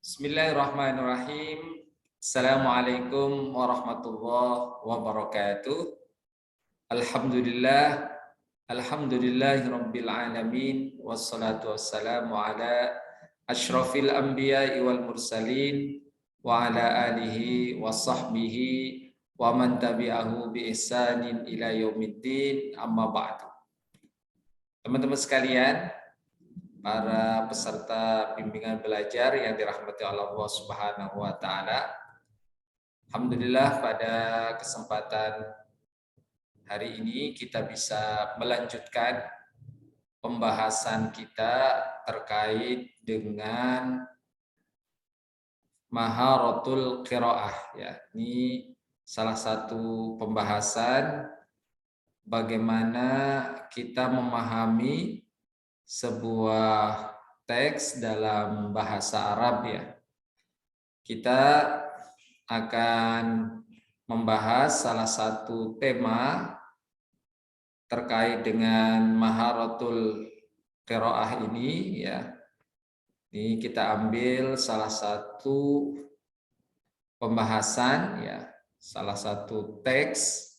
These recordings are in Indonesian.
Bismillahirrahmanirrahim. Assalamualaikum warahmatullahi wabarakatuh. Alhamdulillah, alhamdulillahirabbil alamin, wassalatu wassalamu ala asyrafil anbiya'i wal mursalin wa ala alihi wa sahbihi wa man tabi'ahu bi ihsanin ila yaumiddin, amma ba'du. Teman-teman sekalian, para peserta bimbingan belajar yang dirahmati Allah Subhanahu wa taala. Alhamdulillah pada kesempatan hari ini kita bisa melanjutkan pembahasan kita terkait dengan maharatul qiraah ya. Ini salah satu pembahasan bagaimana kita memahami sebuah teks dalam bahasa Arab ya. Kita akan membahas salah satu tema terkait dengan maharatul qiraah ini ya. Ini kita ambil salah satu pembahasan ya, salah satu teks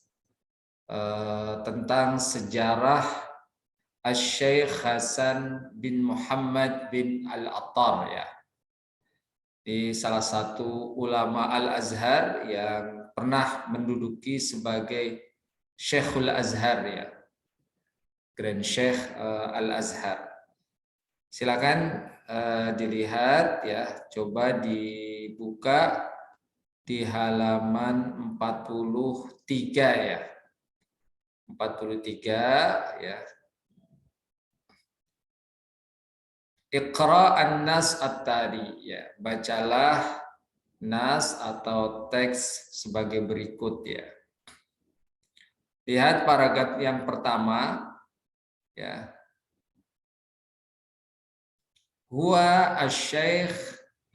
tentang sejarah Asy-Syaikh Hasan bin Muhammad bin Al-Attar ya. Di salah satu ulama Al-Azhar yang pernah menduduki sebagai Syekhul Azhar ya. Grand Syekh Al-Azhar. Silakan dilihat ya, coba dibuka di halaman 43 ya. 43 ya. Iqra an-nas at-tali ya, bacalah nas atau teks sebagai berikut ya. Lihat paragraf yang pertama ya. Huwa asy-Syaikh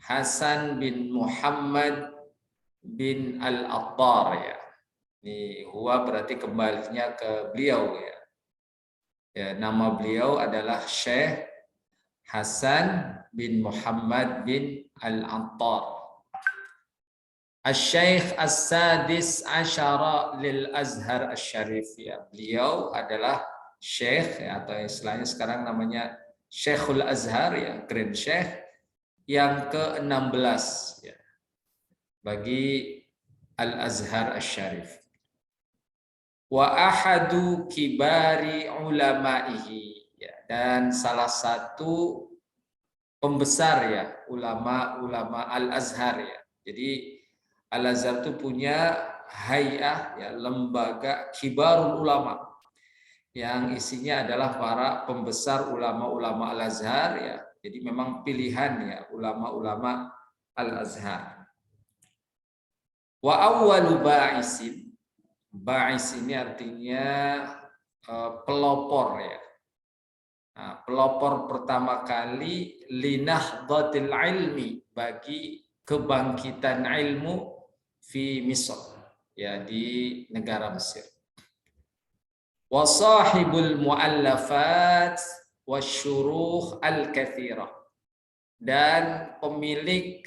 Hasan bin Muhammad bin Al-Attar ya. Ini huwa berarti kembalinya ke beliau ya. Ya, nama beliau adalah Syekh Hasan bin Muhammad bin Al-Attar. Asy-Syaikh As-Sadis Asyara lil Azhar Asy-Syarif ya. Beliau adalah Syekh ya, atau istilahnya sekarang namanya Syekhul Azhar ya, Grand Syekh yang ke-16 ya. Bagi Al-Azhar Asy-Syarif. Wa ahadu kibari ulamaihi. Dan salah satu pembesar ya ulama-ulama Al-Azhar ya. Jadi Al-Azhar itu punya hay'ah ya, lembaga kibarul ulama yang isinya adalah para pembesar ulama-ulama Al-Azhar ya. Jadi memang pilihan ya ulama-ulama Al-Azhar. Wa awwalu ba'isin. Ba'is ini artinya pelopor ya. Nah, pelopor pertama kali linahdatil ilmi, bagi kebangkitan ilmu fi Misr ya, di negara Mesir. Wa sahibul muallafat wasyuruh al-katsirah, dan pemilik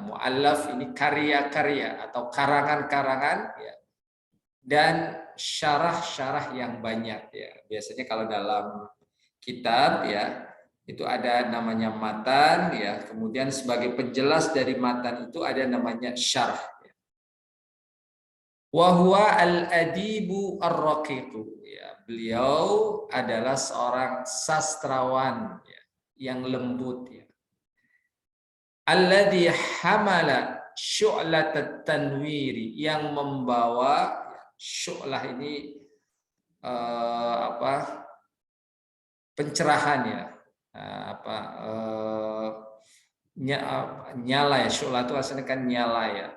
muallaf ini karya-karya atau karangan-karangan ya, dan syarah-syarah yang banyak ya. Biasanya kalau dalam kitab ya itu ada namanya matan ya, kemudian sebagai penjelas dari matan itu ada namanya syarah ya. Wa huwa al-adibu ar-raqiqu ya, beliau adalah seorang sastrawan ya, yang lembut ya. Alladzi hamala syu'lat tanwiri, yang membawa syu'lah ini pencerahan ya, nyala ya, syu'lah itu asalnya kan nyala ya,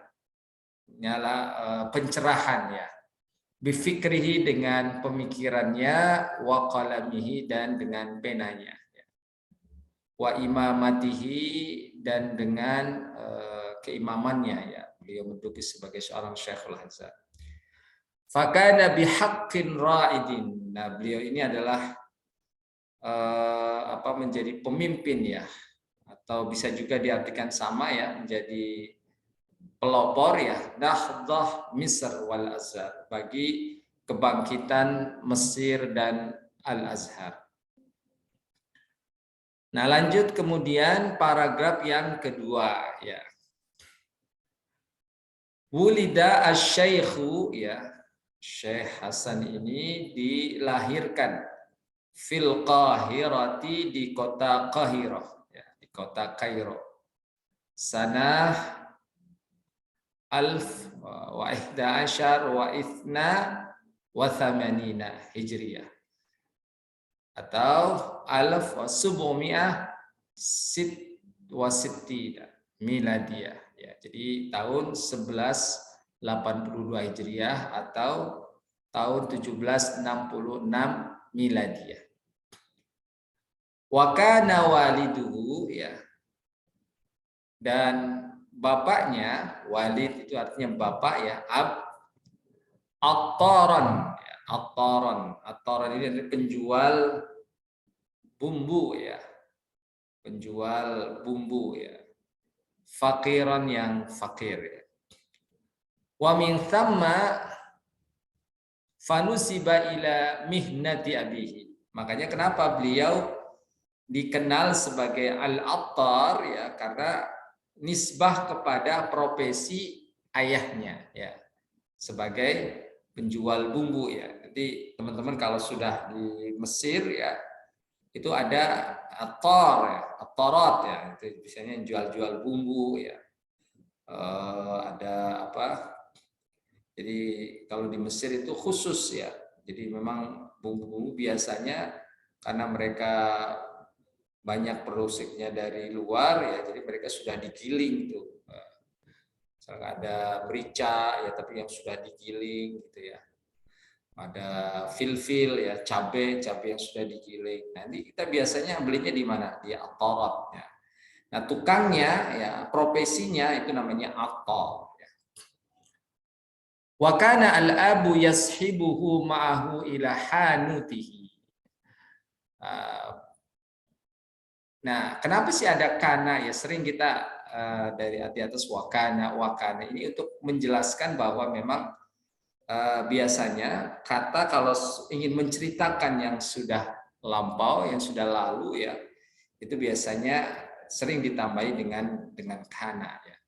nyala pencerahan ya, bifikrihi, dengan pemikirannya, wa qalamihi, dan dengan penanya ya. Wa imamatihi, dan dengan keimamannya ya, beliau menduduki sebagai seorang Syekhul Azhar. Fakana bihaqqin ra'idin. Nah, beliau ini adalah menjadi pemimpin ya, atau bisa juga diartikan sama ya, menjadi pelopor ya, Nahdah Misr wal Azhar, bagi kebangkitan Mesir dan Al-Azhar. Nah, lanjut kemudian paragraf yang kedua ya. Wulida asy-syaikhu ya. Syekh Hasan ini dilahirkan fil Qahirati, di kota Qahirah ya, di kota Kairo. Sanah alf wa ihda asyar wa ithna wa thamanina hijriyah, atau alf wa subumi'ah sit wa sittina miladiyah ya. Jadi tahun 1182 hijriyah atau tahun 1766 miladiyah. Wa kana waliduhu ya, dan bapaknya, walid itu artinya bapak ya, attaran ya, attaran ini adalah penjual bumbu ya, penjual bumbu ya, fakiran yang fakir ya. Wa min thamma fanusiba ila mihnati abihi. Makanya kenapa beliau dikenal sebagai al-attar ya, karena nisbah kepada profesi ayahnya ya, sebagai penjual bumbu ya. Jadi teman-teman kalau sudah di Mesir ya, itu ada attar ya, attarat ya, itu biasanya jual-jual bumbu ya. Ada apa? Jadi kalau di Mesir itu khusus ya. Jadi memang bumbu-bumbu biasanya karena mereka banyak produksinya dari luar ya, jadi mereka sudah digiling tuh. Misalnya ada merica ya, tapi yang sudah digiling gitu ya. Ada filfil ya, cabai yang sudah digiling. Nanti kita biasanya belinya di mana? Di attarat ya. Nah, tukangnya ya, profesinya itu namanya attar ya. Wa kana al-abu yashibuhu ma'ahu ila hanutihi. Nah, kenapa sih ada kana ya? Sering kita dari di atas wakana ini untuk menjelaskan bahwa memang biasanya kata kalau ingin menceritakan yang sudah lampau, yang sudah lalu ya, itu biasanya sering ditambahi dengan kana ya.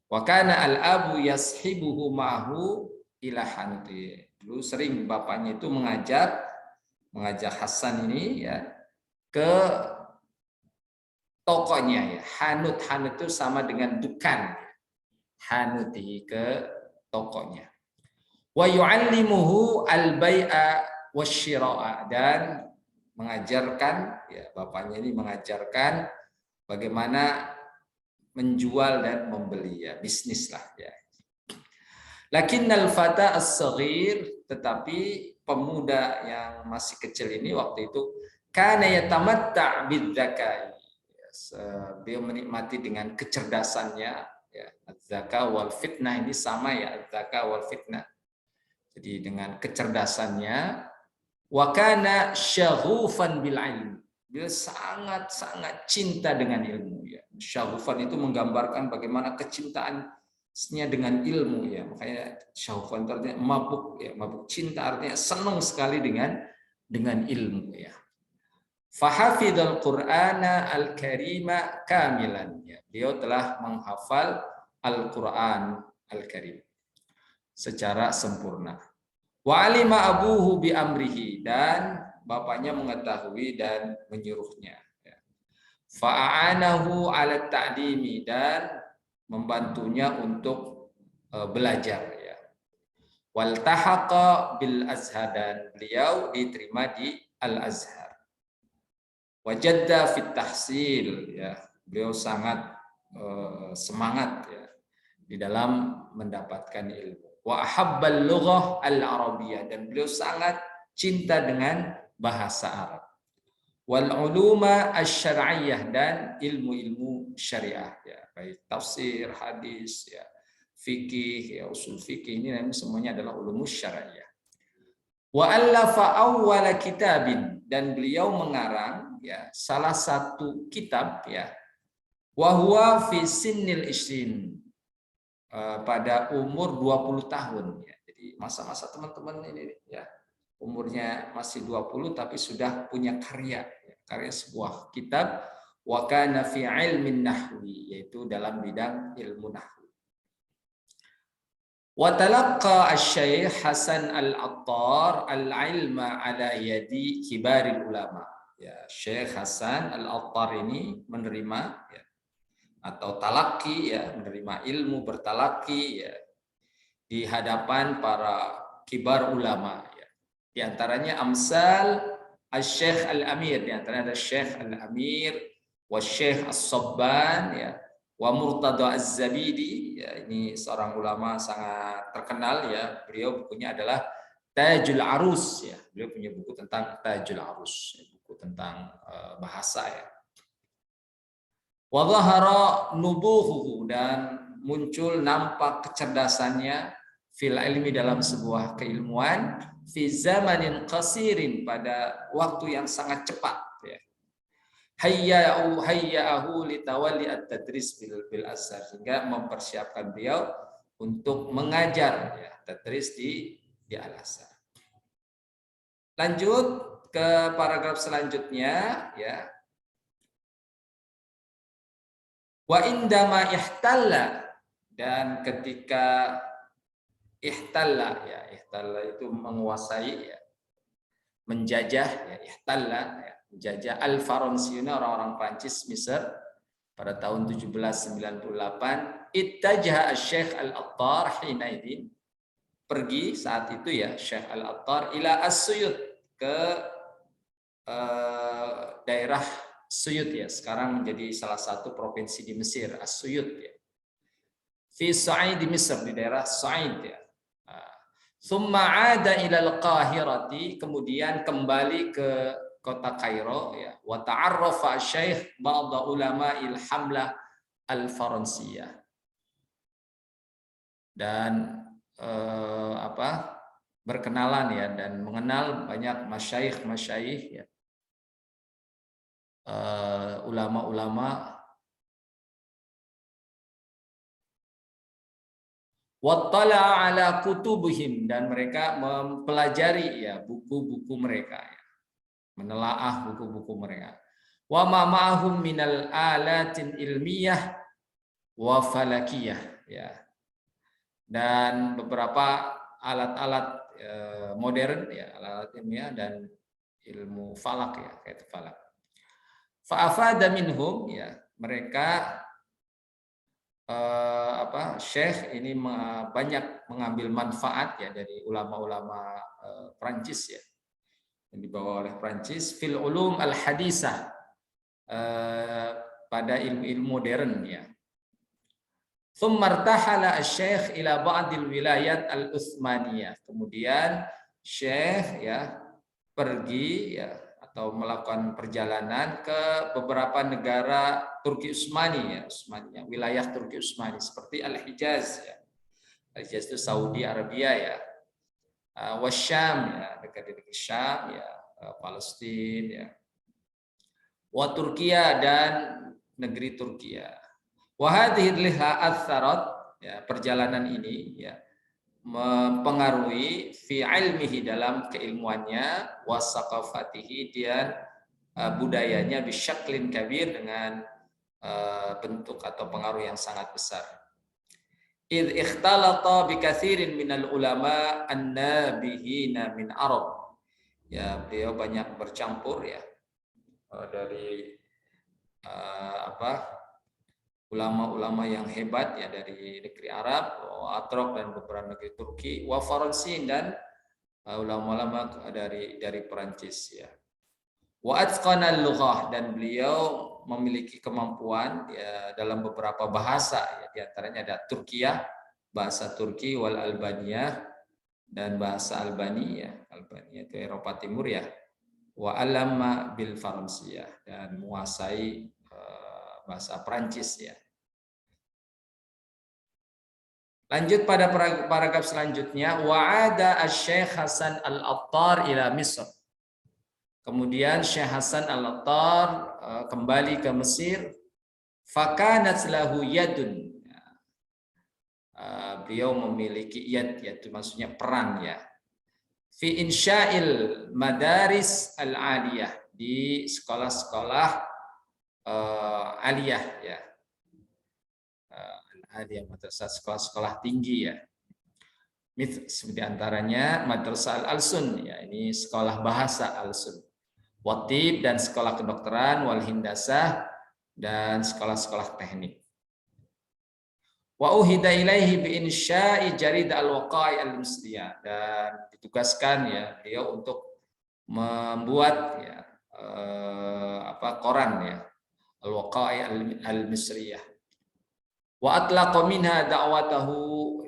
Wakana al-abu yashibuhu ma'hu ila hanti. Dulu sering bapaknya itu mengajak Hasan ini ya ke tokonya ya. Hanut itu sama dengan dukan. Hanuti ke tokonya. Wa yu'allimuhu al-bai'a wasyira'a, dan mengajarkan ya, bapaknya ini mengajarkan bagaimana menjual dan membeli ya, bisnis lah ya. Lakinnal fata as-saghir, tetapi pemuda yang masih kecil ini waktu itu kana yatamatta' bidzakai, beliau menikmati dengan kecerdasannya ya. Az-zaka wal fitnah ini sama ya, az-zaka wal fitnah. Jadi dengan kecerdasannya, wa kana syaghufan bil ilm, dia sangat cinta dengan ilmu ya. Syaghufan itu menggambarkan bagaimana kecintaannya dengan ilmu ya. Makanya syaghufan itu artinya mabuk ya, mabuk cinta, artinya senang sekali dengan ilmu ya. Fahafidhal Qur'ana al-Karima kamilan ya. Beliau telah menghafal Al-Qur'an Al-Karim secara sempurna. Wa alima abuhu bi amrihi, dan bapaknya mengetahui dan menyuruhnya. Fa'anahu 'ala ta'limi, dan membantunya untuk belajar ya. Wal tahaqa bil Azhar, dan beliau diterima di Al-Azhar. Wajadda fit tahsil ya, beliau sangat semangat ya di dalam mendapatkan ilmu. Wa ahabbal lughah al-arabiyyah, dan beliau sangat cinta dengan bahasa Arab. Wal uluma asy-syar'iyyah, dan ilmu-ilmu syariah ya, baik tafsir, hadis ya, fikih ya, usul fikih, ini semuanya adalah ulumus syar'iyyah. Wa allafa awwala kitabin, dan beliau mengarang ya salah satu kitab ya, Wa huwa fi sinnil ishrin, pada umur 20 tahun ya. Jadi masa-masa teman-teman ini ya, umurnya masih 20 tapi sudah punya karya, ya, karya sebuah kitab, wa kana fi ilmin nahwi, yaitu dalam bidang ilmu nahwu. Wa talaqqa asy-syaikh Hasan Al-Attar al-ilma ala yadi kibaril ulama. Ya, Syekh Hasan Al-Attar ini menerima ya, atau talaki ya, menerima ilmu bertalaki ya, di hadapan para kibar ulama ya. Di antaranya amsal Asy-Syaikh Al-Amir, di antaranya ada Syekh Al-Amir wa Syekh As-Sabban ya, wa Murtada Az-Zabidi ya, ini seorang ulama sangat terkenal ya. Beliau bukunya adalah Tajul Arus ya. Beliau punya buku tentang Tajul Arus, buku tentang bahasa ya. Wa dhahara nubuhuhu, dan muncul nampak kecerdasannya fil ilmi, dalam sebuah keilmuan, fi zamanin qasirin, pada waktu yang sangat cepat ya. Hayya'ahu litawalli at-tadris bil azhar, sehingga mempersiapkan beliau untuk mengajar ya, tadris di Al-Azhar. Lanjut ke paragraf selanjutnya ya. Wa indama ihtalla, dan ketika ihtalla ya, ihtalla itu menguasai ya, menjajah ya, ihtalla ya, menjajah al-Faransiyuna, orang-orang Prancis Mesir pada tahun 1798. Ittajaha Syekh Al-Attar hinaidin, pergi saat itu ya Syekh Al-Attar ila As-Suyut, ke daerah Suyut ya, sekarang menjadi salah satu provinsi di Mesir, As-Suyut ya. Fi Sa'id di Mesir, di daerah Sa'id ya. Tsumma 'ada ila al-Qahirati, kemudian kembali ke kota Kairo ya. Wa ta'arrafa Syekh ba'd ulama'il hamlah al-Faransiyah. Dan berkenalan ya, dan mengenal banyak masyayikh ya, ulama-ulama. Wattala ala kutubihim, dan mereka mempelajari ya buku-buku mereka ya, menelaah buku-buku mereka. Wa ma ma'ahum minal alatin ilmiyah wa falakiyah ya, dan beberapa alat-alat modern ya, alat ilmiah dan ilmu falak ya, kayak falak. Fa'afada minhum ya, mereka Syekh ini banyak mengambil manfaat ya dari ulama-ulama Prancis ya, yang dibawa oleh Prancis, fil ulum al hadisah, pada ilmu-ilmu modern ya. Tsummartahala asy-syekh ila ba'dil wilayat al-Utsmaniyah, kemudian Syekh ya pergi ya, atau melakukan perjalanan ke beberapa negara Turki Utsmani ya, wilayah Turki Utsmani seperti Al-Hijaz ya. Al-Hijaz itu Saudi Arabia ya. Wasyam ya, dekat Syam ya, Palestina ya. Wa Turkiya, dan negeri Turkiya. Wa hadhihi liha atharat ya, perjalanan ini ya mempengaruhi fi ilmihi, dalam keilmuannya, wasaqafatihi, dan budayanya, bisyaklin kabir, dengan bentuk atau pengaruh yang sangat besar. Idh ikhtalata bikathirin minal ulama an-nabihina min Arab ya, beliau banyak bercampur ya dari ulama-ulama yang hebat ya dari negeri Arab, Atrok, dan beberapa negeri Turki, wa Faransin, dan ulama-ulama dari Perancis ya. Wa atqana al-lughah, dan beliau memiliki kemampuan ya dalam beberapa bahasa ya, di antaranya ada Turkiyah, bahasa Turki, wal Albaniyah, dan bahasa Albania. Albania itu Eropa Timur ya. Wa alama bil Faransiyah, dan menguasai bahasa Prancis ya. Lanjut pada paragraf selanjutnya, wa'ada asy-Syaikh Hasan Al-Attar ila Misr. Kemudian Syekh Hasan Al-Attar kembali ke Mesir Fakanat lahu yadun. Beliau memiliki yad, yaitu maksudnya peran ya. Fi insya'il madaris al-aliyah, di sekolah-sekolah aliyah ya. Aliyah madrasah, sekolah-sekolah tinggi ya. Seperti antaranya Madrasah Al-Alsun ya, ini sekolah bahasa Al-Sun. Watib dan sekolah kedokteran, wal hindasah dan sekolah-sekolah teknik. Wa uhida ilaihi bi insya'i jarid al-waqa'i al-musliya, dan ditugaskan ya beliau untuk membuat ya koran ya, al-waqa'i al-misriyah. Wa atlaqa minha da'watahu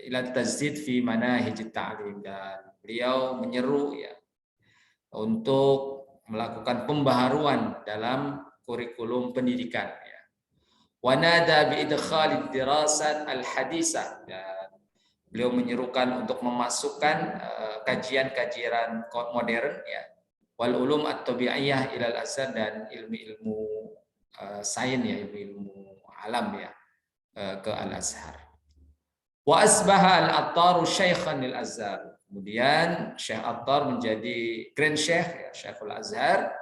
ila tazdid fi manahij ta'lim, dan beliau menyeru ya untuk melakukan pembaharuan dalam kurikulum pendidikan ya. Wa nada bi idkhalid dirasat al-hadisah, dan beliau menyerukan untuk memasukkan kajian-kajian modern ya, wal ulum at-tabi'iyah ila al-azhar, dan ilmu-ilmu sains ya, ilmu-ilmu alam ya, ke al-Azhar. Wa asbaha al-Attar syaikhan lil Azhar. Kemudian Syekh Attar menjadi grand syekh ya, Syekhul Azhar,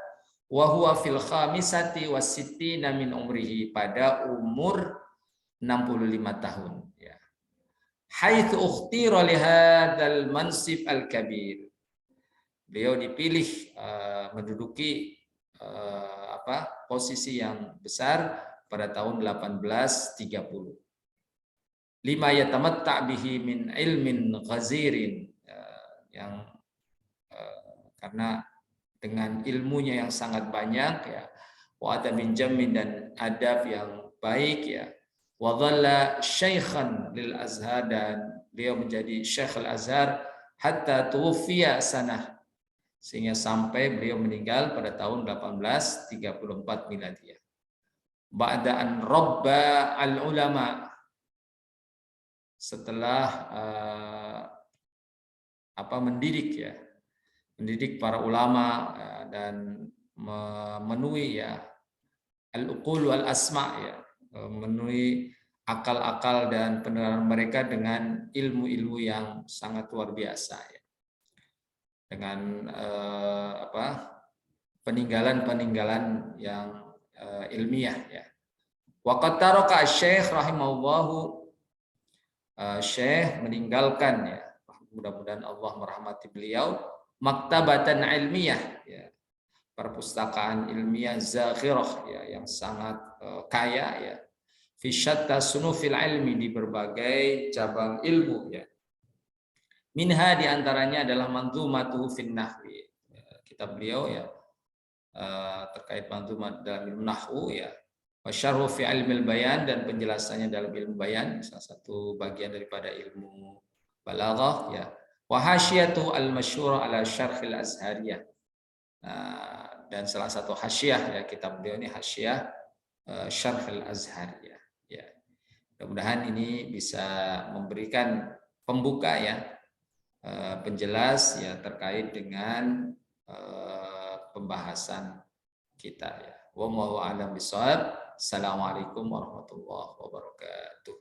wa huwa fil khamisati wasittina min umrihi, pada umur 65 tahun ya. Haitsu ukhtira li hadzal mansib al-kabir. Beliau dipilih menduduki posisi yang besar pada tahun 1830. Lima yatamatta bihi min ilmin ghazirin, yang karena dengan ilmunya yang sangat banyak ya, wa adabin jamin, dan adab yang baik ya, wa dhalla syaikhan lil Azhar, dan beliau menjadi Syekh al-Azhar hatta tuwfiya sanah, sehingga sampai beliau meninggal pada tahun 1834 Miladiyah. Ba'da an rabba al-ulama, setelah mendidik para ulama dan memenuhi ya al-uqul wal asma ya, memenuhi akal-akal dan pendengaran mereka dengan ilmu-ilmu yang sangat luar biasa ya, dengan peninggalan-peninggalan yang ilmiah ya. Wa qad taraka asy-syekh rahimahullahu, Syekh meninggalkan ya, mudah-mudahan Allah merahmati beliau, maktabatan ilmiah ya, perpustakaan ilmiah zakhirah ya, yang sangat kaya ya, fi syatta sunufil ilmi, di berbagai cabang ilmu ya. Minha, diantaranya adalah manzumatuhu fin nahwi, kitab beliau ya terkait manzumat dalam ilmu nahwu ya, wasyarhu fi ilmil bayan, dan penjelasannya dalam ilmu bayan, salah satu bagian daripada ilmu balaghah ya. Wa hasyiyatu al-masyhurah ala syarhil azhariyah, dan salah satu hasyiah ya kitab beliau ini hasyiah syarhil azhariyah ya. Mudah-mudahan ini bisa memberikan pembuka ya, penjelas ya terkait dengan pembahasan kita ya. Wallahu a'lam bishawab. Assalamualaikum warahmatullahi wabarakatuh.